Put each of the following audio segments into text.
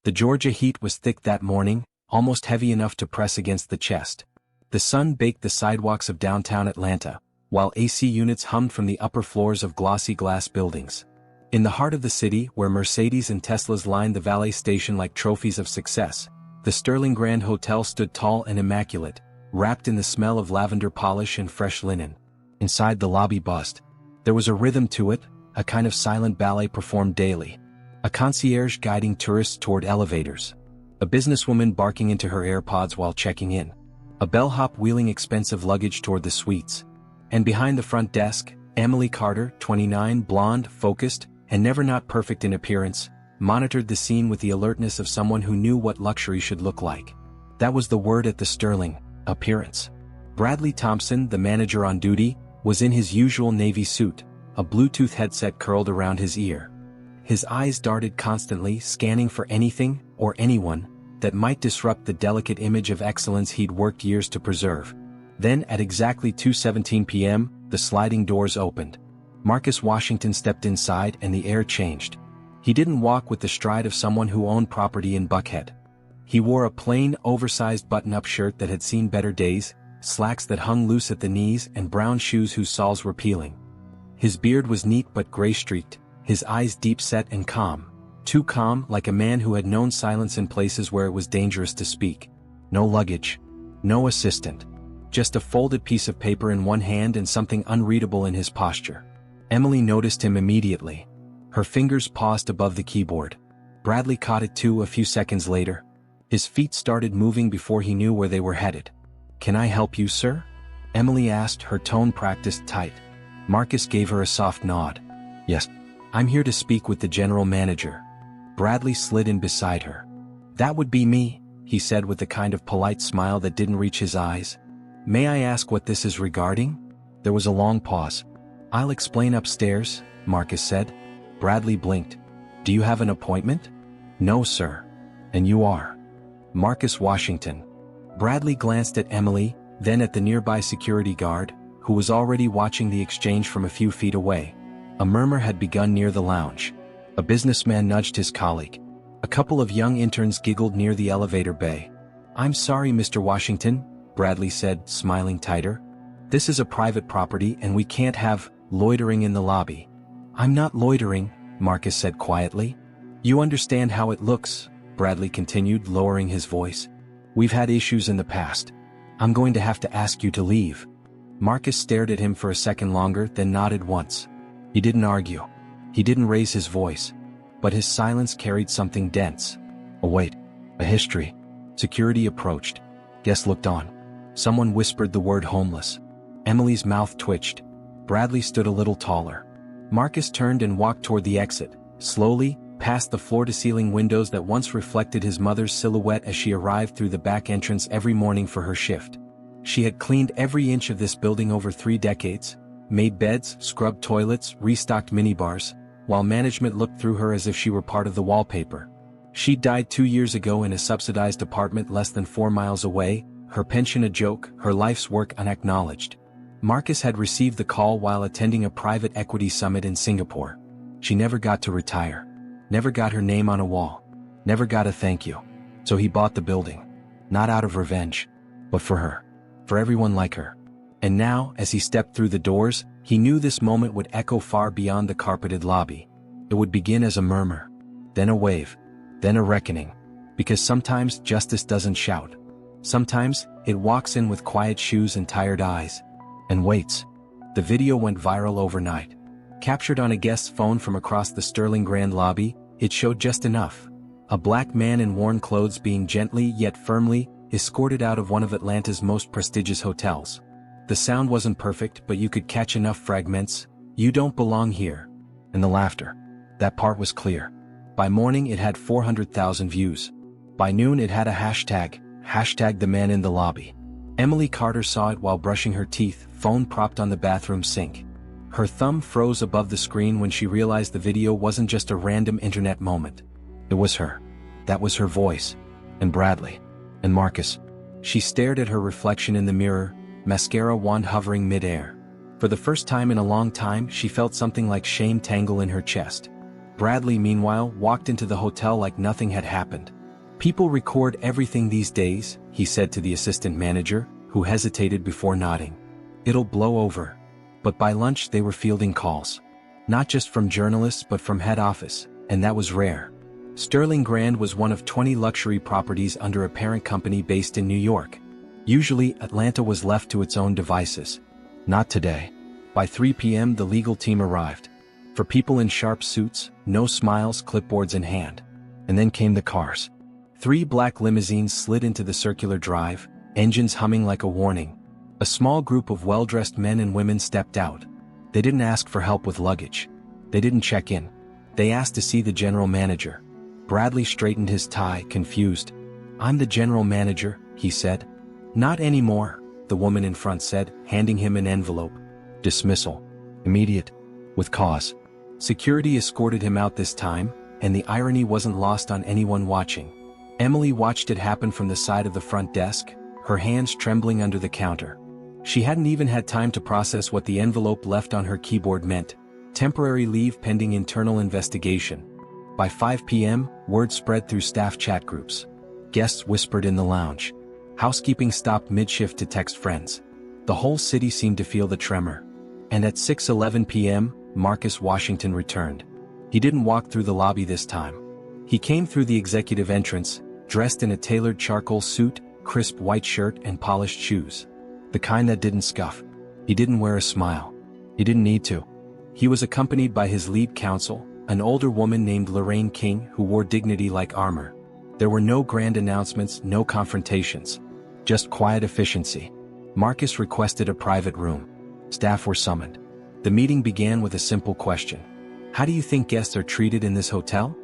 The Georgia heat was thick that morning, almost heavy enough to press against the chest. The sun baked the sidewalks of downtown Atlanta, while AC units hummed from the upper floors of glossy glass buildings. In the heart of the city, where Mercedes and Teslas lined the valet station like trophies of success, the Sterling Grand Hotel stood tall and immaculate, wrapped in the smell of lavender polish and fresh linen. Inside the lobby buzzed. There was a rhythm to it, a kind of silent ballet performed daily. A concierge guiding tourists toward elevators. A businesswoman barking into her AirPods while checking in. A bellhop wheeling expensive luggage toward the suites. And behind the front desk, Emily Carter, 29, blonde, focused, and never not perfect in appearance, monitored the scene with the alertness of someone who knew what luxury should look like. That was the word at the Sterling: appearance. Bradley Thompson, the manager on duty, was in his usual navy suit, a Bluetooth headset curled around his ear. His eyes darted constantly, scanning for anything, or anyone, that might disrupt the delicate image of excellence he'd worked years to preserve. Then, at exactly 2:17 p.m., the sliding doors opened. Marcus Washington stepped inside and the air changed. He didn't walk with the stride of someone who owned property in Buckhead. He wore a plain, oversized button-up shirt that had seen better days, slacks that hung loose at the knees and brown shoes whose soles were peeling. His beard was neat but gray-streaked, his eyes deep-set and calm. Too calm, like a man who had known silence in places where it was dangerous to speak. No luggage. No assistant. Just a folded piece of paper in one hand and something unreadable in his posture. Emily noticed him immediately. Her fingers paused above the keyboard. Bradley caught it too a few seconds later. His feet started moving before he knew where they were headed. "Can I help you, sir?" Emily asked, her tone practiced tight. Marcus gave her a soft nod. "Yes. I'm here to speak with the general manager." Bradley slid in beside her. "That would be me," he said with the kind of polite smile that didn't reach his eyes. "May I ask what this is regarding?" There was a long pause. "I'll explain upstairs," Marcus said. Bradley blinked. "Do you have an appointment?" "No, sir." "And you are?" "Marcus Washington." Bradley glanced at Emily, then at the nearby security guard, who was already watching the exchange from a few feet away. A murmur had begun near the lounge. A businessman nudged his colleague. A couple of young interns giggled near the elevator bay. "I'm sorry, Mr. Washington," Bradley said, smiling tighter. "This is a private property and we can't have loitering in the lobby." "I'm not loitering," Marcus said quietly. "You understand how it looks," Bradley continued, lowering his voice. "We've had issues in the past. I'm going to have to ask you to leave." Marcus stared at him for a second longer, then nodded once. He didn't argue. He didn't raise his voice. But his silence carried something dense. A weight. A history. Security approached. Guests looked on. Someone whispered the word homeless. Emily's mouth twitched. Bradley stood a little taller. Marcus turned and walked toward the exit, slowly, past the floor-to-ceiling windows that once reflected his mother's silhouette as she arrived through the back entrance every morning for her shift. She had cleaned every inch of this building over 3 decades, made beds, scrubbed toilets, restocked minibars, while management looked through her as if she were part of the wallpaper. She died 2 years ago in a subsidized apartment less than 4 miles away, her pension a joke, her life's work unacknowledged. Marcus had received the call while attending a private equity summit in Singapore. She never got to retire. Never got her name on a wall. Never got a thank you. So he bought the building. Not out of revenge, but for her. For everyone like her. And now, as he stepped through the doors, he knew this moment would echo far beyond the carpeted lobby. It would begin as a murmur, then a wave, then a reckoning. Because sometimes justice doesn't shout. Sometimes, it walks in with quiet shoes and tired eyes. And waits. The video went viral overnight. Captured on a guest's phone from across the Sterling Grand lobby, it showed just enough. A black man in worn clothes being gently yet firmly escorted out of one of Atlanta's most prestigious hotels. The sound wasn't perfect, but you could catch enough fragments. "You don't belong here." And the laughter. That part was clear. By morning it had 400,000 views. By noon it had a hashtag the man in the lobby. Emily Carter saw it while brushing her teeth, phone propped on the bathroom sink. Her thumb froze above the screen when she realized the video wasn't just a random internet moment. It was her. That was her voice. And Bradley. And Marcus. She stared at her reflection in the mirror, mascara wand hovering mid-air. For the first time in a long time, she felt something like shame tangle in her chest. Bradley, meanwhile, walked into the hotel like nothing had happened. "People record everything these days," he said to the assistant manager, who hesitated before nodding. "It'll blow over." But by lunch they were fielding calls. Not just from journalists but from head office, and that was rare. Sterling Grand was one of 20 luxury properties under a parent company based in New York. Usually, Atlanta was left to its own devices. Not today. By 3 p.m. the legal team arrived. For people in sharp suits, no smiles, clipboards in hand. And then came the cars. 3 black limousines slid into the circular drive, engines humming like a warning. A small group of well-dressed men and women stepped out. They didn't ask for help with luggage. They didn't check in. They asked to see the general manager. Bradley straightened his tie, confused. "I'm the general manager," he said. "Not anymore," the woman in front said, handing him an envelope. "Dismissal. Immediate. With cause." Security escorted him out this time, and the irony wasn't lost on anyone watching. Emily watched it happen from the side of the front desk, her hands trembling under the counter. She hadn't even had time to process what the envelope left on her keyboard meant: temporary leave pending internal investigation. By 5 p.m., word spread through staff chat groups. Guests whispered in the lounge. Housekeeping stopped mid-shift to text friends. The whole city seemed to feel the tremor. And at 6:11 p.m., Marcus Washington returned. He didn't walk through the lobby this time. He came through the executive entrance, dressed in a tailored charcoal suit, crisp white shirt and polished shoes. The kind that didn't scuff. He didn't wear a smile. He didn't need to. He was accompanied by his lead counsel, an older woman named Lorraine King, who wore dignity like armor. There were no grand announcements, no confrontations. Just quiet efficiency. Marcus requested a private room. Staff were summoned. The meeting began with a simple question. "How do you think guests are treated in this hotel?"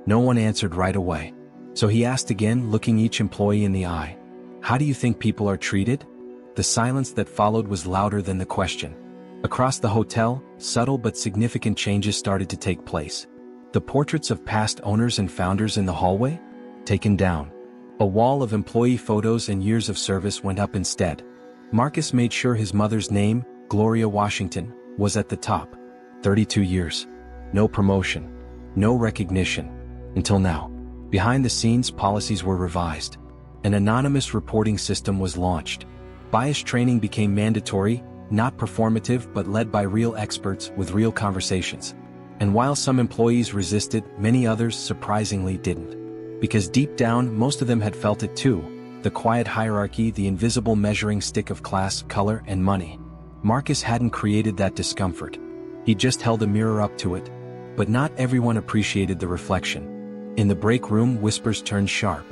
No one answered right away. So he asked again, looking each employee in the eye. "How do you think people are treated?" The silence that followed was louder than the question. Across the hotel, subtle but significant changes started to take place. The portraits of past owners and founders in the hallway? Taken down. A wall of employee photos and years of service went up instead. Marcus made sure his mother's name, Gloria Washington, was at the top. 32 years. No promotion. No recognition. Until now. Behind the scenes, policies were revised. An anonymous reporting system was launched. Bias training became mandatory, not performative but led by real experts with real conversations. And while some employees resisted, many others surprisingly didn't. Because deep down, most of them had felt it too. The quiet hierarchy, the invisible measuring stick of class, color, and money. Marcus hadn't created that discomfort. He just held a mirror up to it. But not everyone appreciated the reflection. In the break room, whispers turned sharp.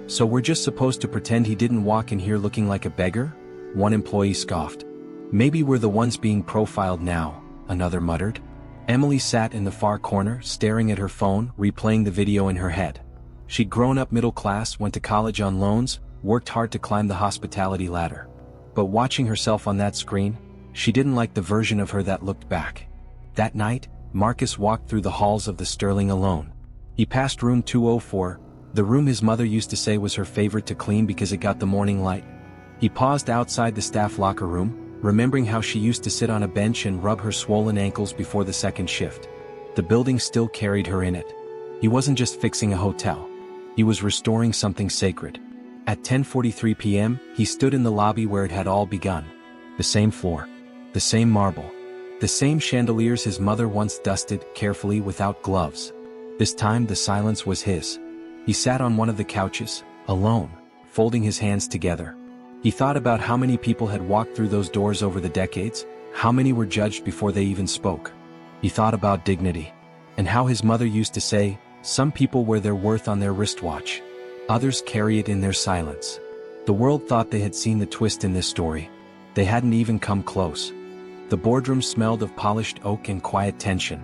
"So we're just supposed to pretend he didn't walk in here looking like a beggar?" One employee scoffed. "Maybe we're the ones being profiled now," another muttered. Emily sat in the far corner, staring at her phone, replaying the video in her head. She'd grown up middle class, went to college on loans, worked hard to climb the hospitality ladder. But watching herself on that screen, she didn't like the version of her that looked back. That night, Marcus walked through the halls of the Sterling alone. He passed room 204, the room his mother used to say was her favorite to clean because it got the morning light. He paused outside the staff locker room, remembering how she used to sit on a bench and rub her swollen ankles before the second shift. The building still carried her in it. He wasn't just fixing a hotel. He was restoring something sacred. At 10:43 p.m., he stood in the lobby where it had all begun. The same floor. The same marble. The same chandeliers his mother once dusted carefully without gloves. This time the silence was his. He sat on one of the couches, alone, folding his hands together. He thought about how many people had walked through those doors over the decades, how many were judged before they even spoke. He thought about dignity, and how his mother used to say, "Some people wear their worth on their wristwatch. Others carry it in their silence." The world thought they had seen the twist in this story. They hadn't even come close. The boardroom smelled of polished oak and quiet tension.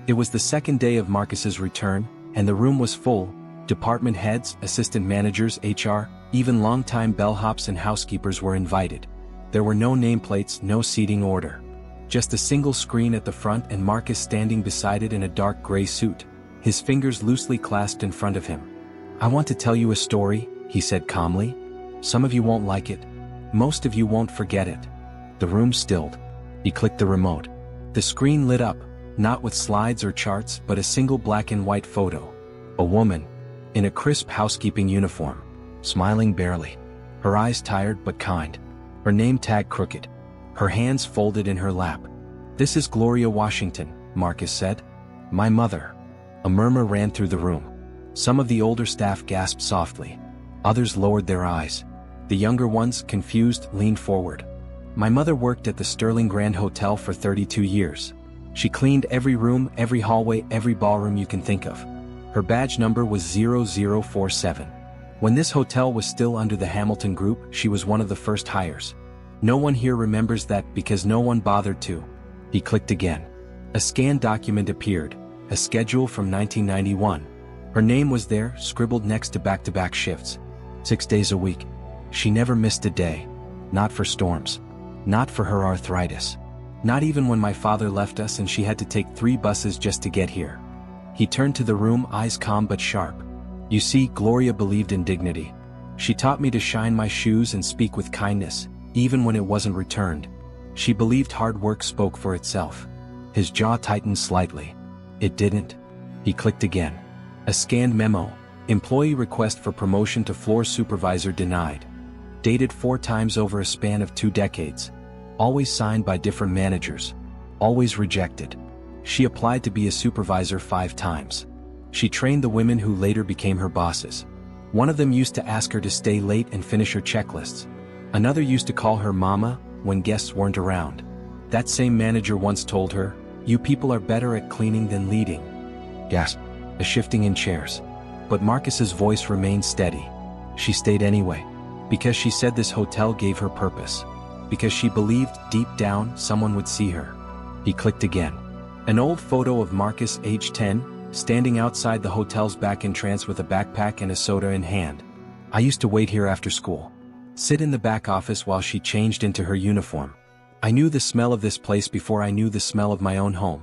It was the second day of Marcus's return, and the room was full. Department heads, assistant managers, HR, even longtime bellhops and housekeepers were invited. There were no nameplates, no seating order. Just a single screen at the front and Marcus standing beside it in a dark gray suit, his fingers loosely clasped in front of him. "I want to tell you a story," he said calmly. "Some of you won't like it. Most of you won't forget it." The room stilled. He clicked the remote. The screen lit up, Not with slides or charts, but a single black and white photo. A woman, in a crisp housekeeping uniform, smiling barely. Her eyes tired but kind. Her name tag crooked. Her hands folded in her lap. "This is Gloria Washington," Marcus said. "My mother." A murmur ran through the room. Some of the older staff gasped softly. Others lowered their eyes. The younger ones, confused, leaned forward. "My mother worked at the Sterling Grand Hotel for 32 years. She cleaned every room, every hallway, every ballroom you can think of. Her badge number was 0047. When this hotel was still under the Hamilton Group, she was one of the first hires. No one here remembers that because no one bothered to." He clicked again. A scanned document appeared, a schedule from 1991. Her name was there, scribbled next to back-to-back shifts. 6 days a week. She never missed a day. Not for storms. Not for her arthritis. Not even when my father left us and she had to take 3 buses just to get here. He turned to the room, eyes calm but sharp. "You see, Gloria believed in dignity. She taught me to shine my shoes and speak with kindness, even when it wasn't returned. She believed hard work spoke for itself." His jaw tightened slightly. "It didn't." He clicked again. A scanned memo. Employee request for promotion to floor supervisor denied. Dated 4 times over a span of 2 decades. Always signed by different managers. Always rejected. She applied to be a supervisor 5 times. She trained the women who later became her bosses. One of them used to ask her to stay late and finish her checklists. Another used to call her mama when guests weren't around. That same manager once told her, "You people are better at cleaning than leading." Gasp. A shifting in chairs. But Marcus's voice remained steady. She stayed anyway. Because she said this hotel gave her purpose. Because she believed, deep down, someone would see her. He clicked again. An old photo of Marcus, age 10, standing outside the hotel's back entrance with a backpack and a soda in hand. "I used to wait here after school. Sit in the back office while she changed into her uniform. I knew the smell of this place before I knew the smell of my own home.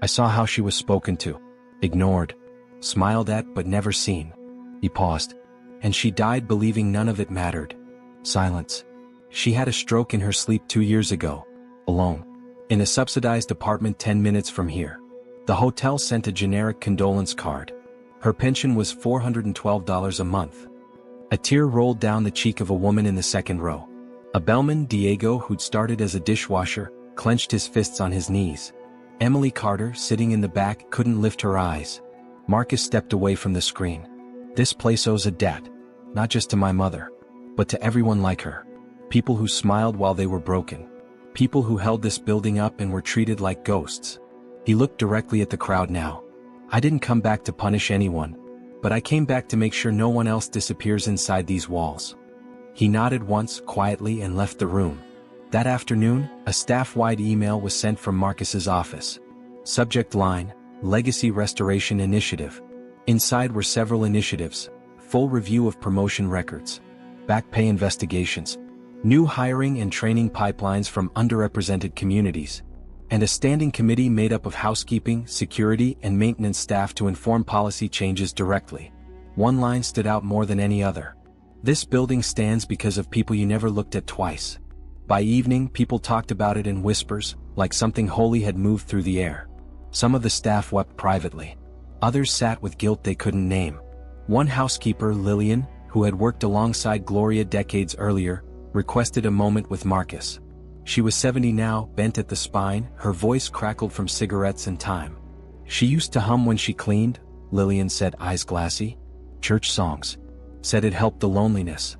I saw how she was spoken to. Ignored. Smiled at but never seen." He paused. "And she died believing none of it mattered." Silence. "She had a stroke in her sleep 2 years ago. Alone. In a subsidized apartment 10 minutes from here. The hotel sent a generic condolence card. Her pension was $412 a month." A tear rolled down the cheek of a woman in the second row. A bellman, Diego, who'd started as a dishwasher, clenched his fists on his knees. Emily Carter, sitting in the back, couldn't lift her eyes. Marcus stepped away from the screen. "This place owes a debt. Not just to my mother, but to everyone like her. People who smiled while they were broken. People who held this building up and were treated like ghosts." He looked directly at the crowd now. "I didn't come back to punish anyone, but I came back to make sure no one else disappears inside these walls." He nodded once, quietly, and left the room. That afternoon, a staff-wide email was sent from Marcus's office. Subject line, Legacy Restoration Initiative. Inside were several initiatives: full review of promotion records, back pay investigations, new hiring and training pipelines from underrepresented communities, and a standing committee made up of housekeeping, security, and maintenance staff to inform policy changes directly. One line stood out more than any other. "This building stands because of people you never looked at twice." By evening, people talked about it in whispers, like something holy had moved through the air. Some of the staff wept privately. Others sat with guilt they couldn't name. One housekeeper, Lillian, who had worked alongside Gloria decades earlier, requested a moment with Marcus. She was 70 now, bent at the spine, her voice crackled from cigarettes and time. "She used to hum when she cleaned," Lillian said, eyes glassy. "Church songs. Said it helped the loneliness."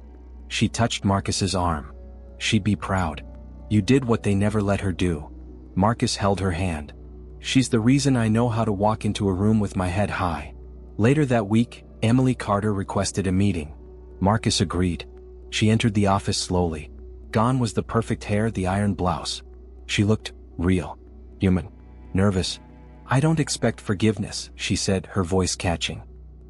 She touched Marcus's arm. "She'd be proud. You did what they never let her do." Marcus held her hand. "She's the reason I know how to walk into a room with my head high." Later that week, Emily Carter requested a meeting. Marcus agreed. She entered the office slowly. Gone was the perfect hair, the iron blouse. She looked real, human, nervous. "I don't expect forgiveness," she said, her voice catching.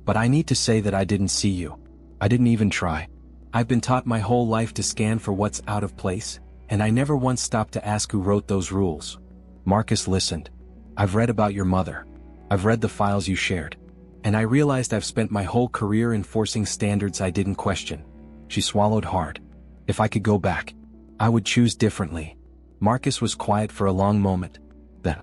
"But I need to say that I didn't see you. I didn't even try. I've been taught my whole life to scan for what's out of place, and I never once stopped to ask who wrote those rules." Marcus listened. "I've read about your mother. I've read the files you shared. And I realized I've spent my whole career enforcing standards I didn't question." She swallowed hard. "If I could go back, I would choose differently." Marcus was quiet for a long moment. Then,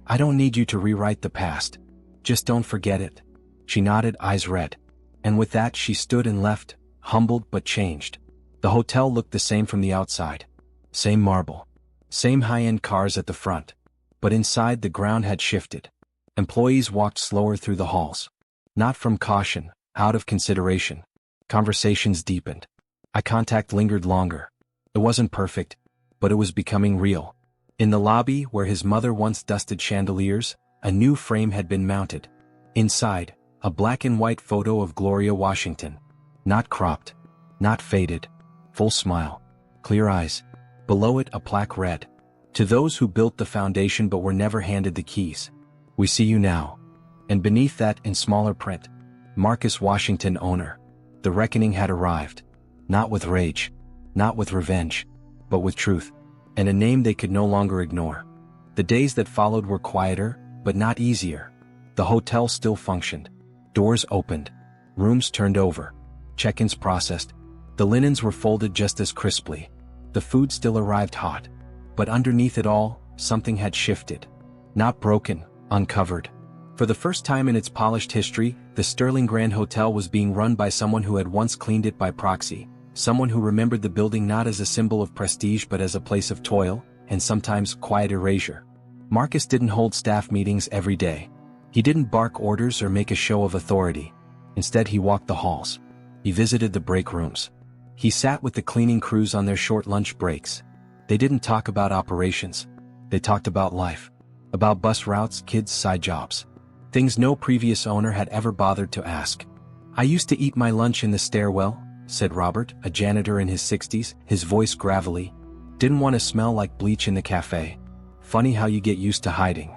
I don't need you to rewrite the past. Just don't forget it. She nodded, eyes red. And with that she stood and left, humbled but changed. The hotel looked the same from the outside. Same marble. Same high-end cars at the front. But inside the ground had shifted. Employees walked slower through the halls. Not from caution, out of consideration. Conversations deepened. Eye contact lingered longer. It wasn't perfect, but it was becoming real. In the lobby, where his mother once dusted chandeliers, a new frame had been mounted. Inside, a black and white photo of Gloria Washington. Not cropped. Not faded. Full smile. Clear eyes. Below it a plaque read, "To those who built the foundation but were never handed the keys. We see you now." And beneath that, in smaller print, Marcus Washington, owner. The reckoning had arrived. Not with rage. Not with revenge. But with truth. And a name they could no longer ignore. The days that followed were quieter, but not easier. The hotel still functioned. Doors opened. Rooms turned over. Check-ins processed. The linens were folded just as crisply. The food still arrived hot. But underneath it all, something had shifted. Not broken, uncovered. For the first time in its polished history, the Sterling Grand Hotel was being run by someone who had once cleaned it by proxy. Someone who remembered the building not as a symbol of prestige but as a place of toil, and sometimes quiet erasure. Marcus didn't hold staff meetings every day. He didn't bark orders or make a show of authority. Instead he walked the halls. He visited the break rooms. He sat with the cleaning crews on their short lunch breaks. They didn't talk about operations. They talked about life. About bus routes, kids' side jobs. Things no previous owner had ever bothered to ask. "I used to eat my lunch in the stairwell," said Robert, a janitor in his 60s, his voice gravelly. "Didn't want to smell like bleach in the cafe. Funny how you get used to hiding."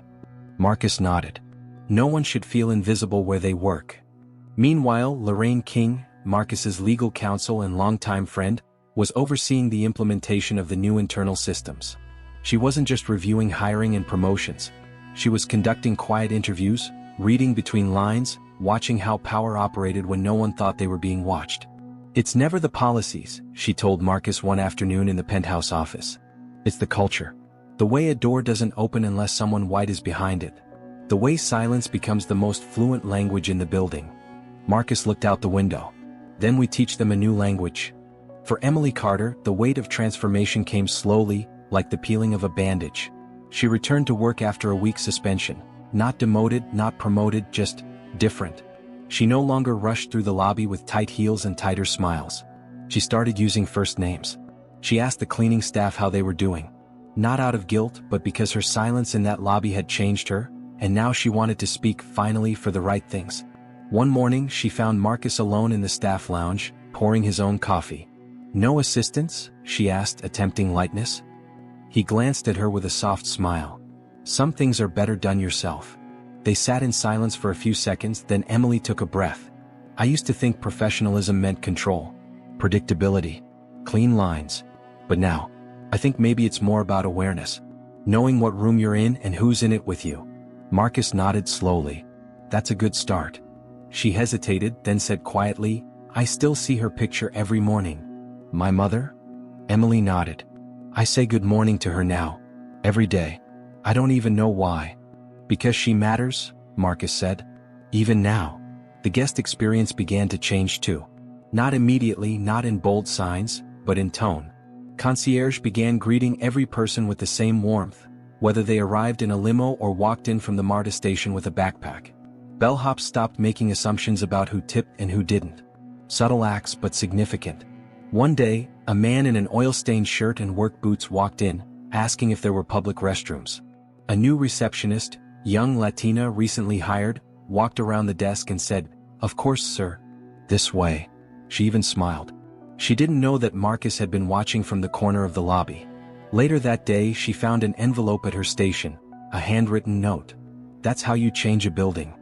Marcus nodded. No one should feel invisible where they work. Meanwhile, Lorraine King, Marcus's legal counsel and longtime friend, was overseeing the implementation of the new internal systems. She wasn't just reviewing hiring and promotions. She was conducting quiet interviews, reading between lines, watching how power operated when no one thought they were being watched. "It's never the policies," she told Marcus one afternoon in the penthouse office. "It's the culture. The way a door doesn't open unless someone white is behind it. The way silence becomes the most fluent language in the building." Marcus looked out the window. "Then we teach them a new language." For Emily Carter, the weight of transformation came slowly, like the peeling of a bandage. She returned to work after a week's suspension. Not demoted, not promoted, just different. She no longer rushed through the lobby with tight heels and tighter smiles. She started using first names. She asked the cleaning staff how they were doing. Not out of guilt, but because her silence in that lobby had changed her, and now she wanted to speak finally for the right things. One morning she found Marcus alone in the staff lounge, pouring his own coffee. "No assistance?" she asked, attempting lightness. He glanced at her with a soft smile. "Some things are better done yourself." They sat in silence for a few seconds, then Emily took a breath. "I used to think professionalism meant control, predictability, clean lines. But now, I think maybe it's more about awareness. Knowing what room you're in and who's in it with you." Marcus nodded slowly. "That's a good start." She hesitated, then said quietly, "I still see her picture every morning." "My mother?" Emily nodded. "I say good morning to her now. Every day. I don't even know why." "Because she matters," Marcus said. Even now. The guest experience began to change too. Not immediately, not in bold signs, but in tone. Concierge began greeting every person with the same warmth, whether they arrived in a limo or walked in from the MARTA station with a backpack. Bellhops stopped making assumptions about who tipped and who didn't. Subtle acts but significant. One day, a man in an oil-stained shirt and work boots walked in, asking if there were public restrooms. A new receptionist, young Latina recently hired, walked around the desk and said, "Of course, sir. This way." She even smiled. She didn't know that Marcus had been watching from the corner of the lobby. Later that day she found an envelope at her station, a handwritten note. "That's how you change a building."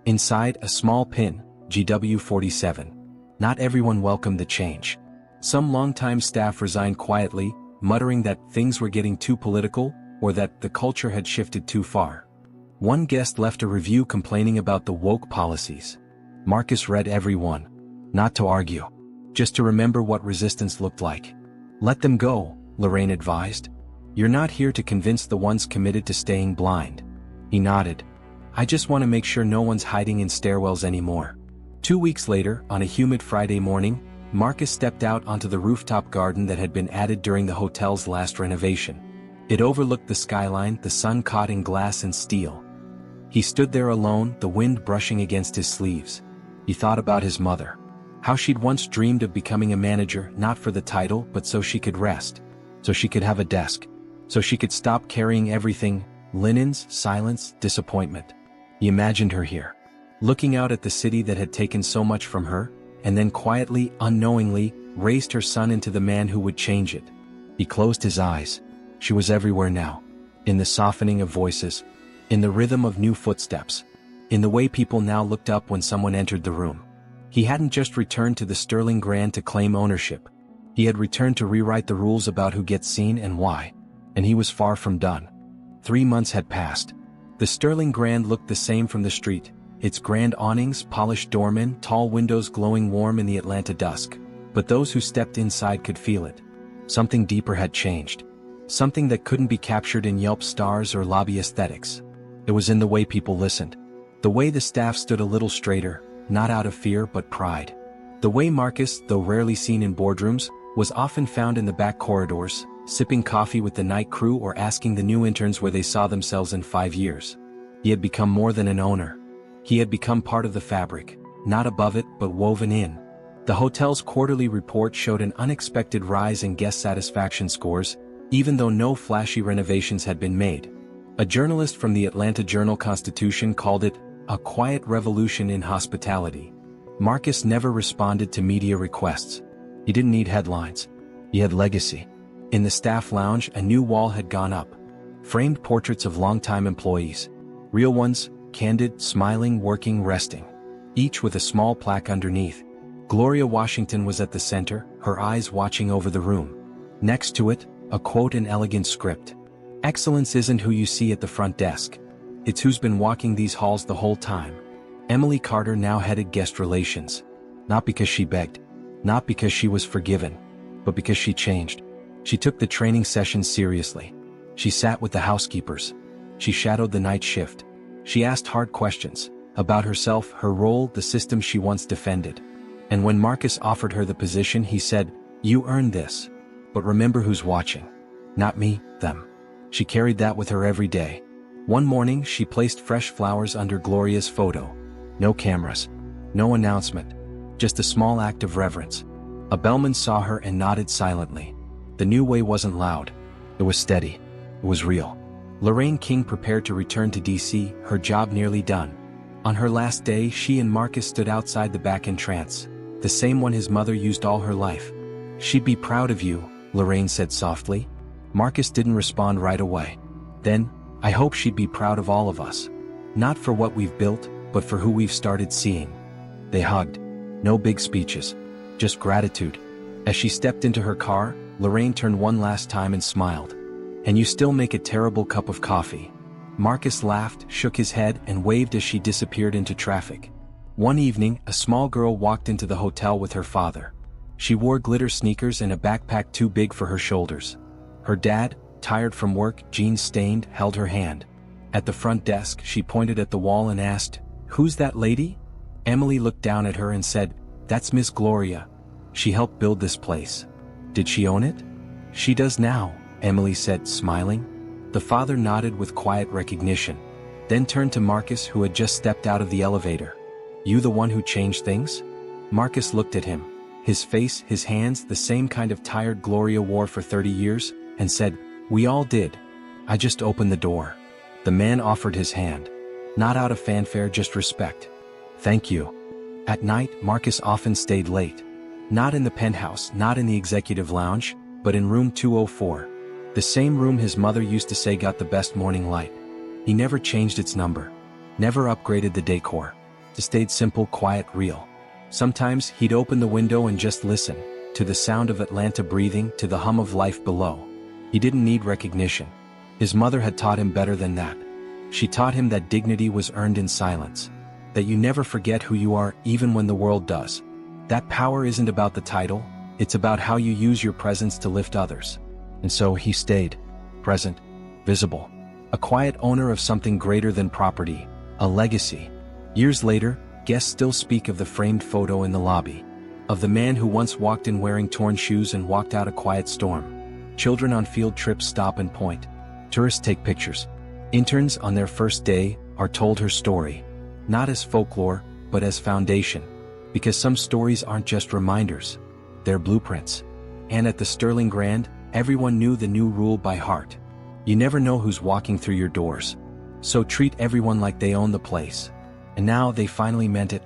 Inside, a small pin, GW47. Not everyone welcomed the change. Some longtime staff resigned quietly, muttering that things were getting too political, or that the culture had shifted too far. One guest left a review complaining about the woke policies. Marcus read every one. Not to argue. Just to remember what resistance looked like. "Let them go," Lorraine advised. "You're not here to convince the ones committed to staying blind." He nodded. I just want to make sure no one's hiding in stairwells anymore. 2 weeks later, on a humid Friday morning, Marcus stepped out onto the rooftop garden that had been added during the hotel's last renovation. It overlooked the skyline, the sun caught in glass and steel. He stood there alone, the wind brushing against his sleeves. He thought about his mother. How she'd once dreamed of becoming a manager, not for the title, but so she could rest. So she could have a desk. So she could stop carrying everything, linens, silence, disappointment. He imagined her here, looking out at the city that had taken so much from her, and then quietly, unknowingly, raised her son into the man who would change it. He closed his eyes. She was everywhere now. In the softening of voices. In the rhythm of new footsteps. In the way people now looked up when someone entered the room. He hadn't just returned to the Sterling Grand to claim ownership. He had returned to rewrite the rules about who gets seen and why. And he was far from done. 3 months had passed. The Sterling Grand looked the same from the street, its grand awnings, polished doormen, tall windows glowing warm in the Atlanta dusk. But those who stepped inside could feel it. Something deeper had changed. Something that couldn't be captured in Yelp stars or lobby aesthetics. It was in the way people listened. The way the staff stood a little straighter, not out of fear but pride. The way Marcus, though rarely seen in boardrooms, was often found in the back corridors, sipping coffee with the night crew or asking the new interns where they saw themselves in 5 years. He had become more than an owner. He had become part of the fabric, not above it but woven in. The hotel's quarterly report showed an unexpected rise in guest satisfaction scores, even though no flashy renovations had been made. A journalist from the Atlanta Journal-Constitution called it a quiet revolution in hospitality. Marcus never responded to media requests. He didn't need headlines. He had legacy. In the staff lounge, a new wall had gone up. Framed portraits of longtime employees. Real ones, candid, smiling, working, resting. Each with a small plaque underneath. Gloria Washington was at the center, her eyes watching over the room. Next to it, a quote in elegant script. Excellence isn't who you see at the front desk. It's who's been walking these halls the whole time. Emily Carter now headed guest relations. Not because she begged. Not because she was forgiven. But because she changed. She took the training sessions seriously. She sat with the housekeepers. She shadowed the night shift. She asked hard questions about herself, her role, the system she once defended. And when Marcus offered her the position, he said, "You earned this. But remember who's watching. Not me, them." She carried that with her every day. One morning, she placed fresh flowers under Gloria's photo. No cameras. No announcement. Just a small act of reverence. A bellman saw her and nodded silently. The new way wasn't loud. It was steady. It was real. Lorraine King prepared to return to DC, her job nearly done. On her last day, she and Marcus stood outside the back entrance, the same one his mother used all her life. "She'd be proud of you," Lorraine said softly. Marcus didn't respond right away. Then, "I hope she'd be proud of all of us. Not for what we've built, but for who we've started seeing." They hugged. No big speeches. Just gratitude. As she stepped into her car, Lorraine turned one last time and smiled. "And you still make a terrible cup of coffee." Marcus laughed, shook his head, and waved as she disappeared into traffic. One evening, a small girl walked into the hotel with her father. She wore glitter sneakers and a backpack too big for her shoulders. Her dad, tired from work, jeans stained, held her hand. At the front desk, she pointed at the wall and asked, "Who's that lady?" Emily looked down at her and said, "That's Miss Gloria. She helped build this place." "Did she own it?" "She does now," Emily said, smiling. The father nodded with quiet recognition, then turned to Marcus, who had just stepped out of the elevator. "You the one who changed things?" Marcus looked at him, his face, his hands, the same kind of tired Gloria wore for 30 years, and said, "We all did. I just opened the door." The man offered his hand. Not out of fanfare, just respect. "Thank you." At night, Marcus often stayed late. Not in the penthouse, not in the executive lounge, but in room 204. The same room his mother used to say got the best morning light. He never changed its number. Never upgraded the decor. Just stayed simple, quiet, real. Sometimes he'd open the window and just listen, to the sound of Atlanta breathing, to the hum of life below. He didn't need recognition. His mother had taught him better than that. She taught him that dignity was earned in silence. That you never forget who you are, even when the world does. That power isn't about the title, it's about how you use your presence to lift others. And so he stayed. Present. Visible. A quiet owner of something greater than property, a legacy. Years later, guests still speak of the framed photo in the lobby. Of the man who once walked in wearing torn shoes and walked out a quiet storm. Children on field trips stop and point. Tourists take pictures. Interns on their first day are told her story. Not as folklore, but as foundation. Because some stories aren't just reminders. They're blueprints. And at the Sterling Grand, everyone knew the new rule by heart. You never know who's walking through your doors. So treat everyone like they own the place. And now they finally meant it,